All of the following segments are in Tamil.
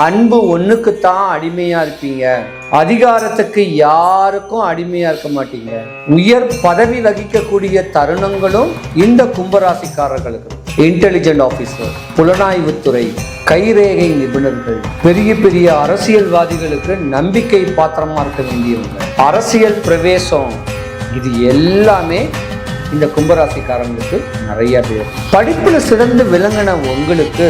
அன்பு ஒண்ணுக்குத்தான் அடிமையா இருப்பீங்க. அதிகாரத்துக்கு யாருக்கும் அடிமையா இருக்க மாட்டீங்க. உயர் பதவி வகிக்கக்கூடிய தருணங்களும் இந்த கும்பராசிக்காரர்களுக்கு. இன்டெலிஜென்ட் ஆபீசர், புலனாய்வுத்துறை, கைரேகை நிபுணர்கள், பெரிய பெரிய அரசியல்வாதிகளுக்கு நம்பிக்கை பாத்திரமா இருக்க வேண்டியவங்க, அரசியல் பிரவேசம், இது எல்லாமே இந்த கும்பராசிக்காரங்களுக்கு நிறைய பேர். படிப்புல சிறந்து விளங்கின உங்களுக்கு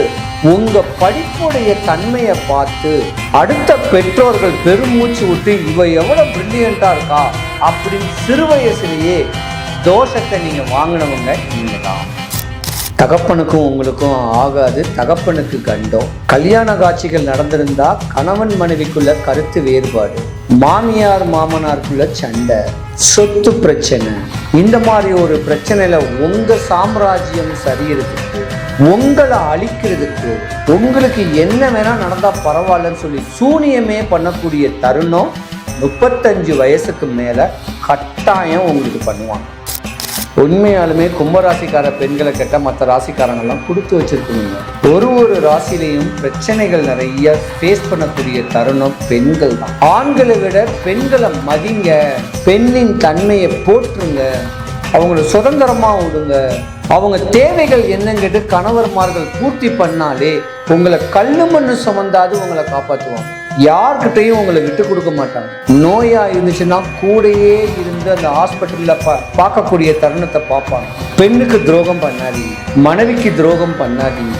உங்க படிப்புடைய தன்மையை பார்த்து அடுத்த பெற்றோர்கள் பெருமூச்சு விட்டு இவ எவ்வளவு பிரில்லியண்டா இருக்கா அப்படின்னு சிறு வயசுலேயே தோஷத்தை நீங்க வாங்கினவங்க நீங்க தான். தகப்பனுக்கும் உங்களுக்கும் ஆகாது, தகப்பனுக்கு கண்டம். கல்யாண காட்சிகள் நடந்திருந்தா கணவன் மனைவிக்குள்ள கருத்து வேறுபாடு, மாமியார் மாமனாருக்குள்ள சண்டை, சொத்து பிரச்சனை, இந்த மாதிரி ஒரு பிரச்சனையில உங்க சாம்ராஜ்யம் சரியறதுக்கு, உங்களை அழிக்கிறதுக்கு, உங்களுக்கு என்ன வேணா நடந்தா பரவாயில்லன்னு சொல்லி சூனியமே பண்ணக்கூடிய தருணம் 35 வயசுக்கு மேல கட்டாயம் உங்களுக்கு பண்ணுவாங்க. உண்மையாலுமே கும்பராசிக்கார பெண்களை கேட்ட மற்ற ராசிக்காரங்கள்லாம் கொடுத்து வச்சிருக்கீங்க. ஒரு ராசிலையும் பிரச்சனைகள் நிறைய ஃபேஸ் பண்ணக்கூடிய தருணம் பெண்கள் தான். ஆண்களை விட பெண்களை மதிங்க, பெண்ணின் தன்மையை போற்றுங்க, அவங்கள சுதந்திரமா விடுங்க. அவங்க தேவைகள் என்னங்கிட்டு கணவர்மார்கள் பூர்த்தி பண்ணாலே உங்களை கல்லு மண்ணு சுமந்தாது உங்களை காப்பாற்றுவாங்க. யார்கிட்டையும் உங்களை விட்டு கொடுக்க மாட்டாங்க. நோயா இருந்துச்சுன்னா கூடையே இருந்து அந்த ஹாஸ்பிட்டல்ல பார்க்கக்கூடிய தருணத்தை பார்ப்பாங்க. பெண்ணுக்கு துரோகம் பண்ணாதீங்க, மனைவிக்கு துரோகம் பண்ணாதீங்க.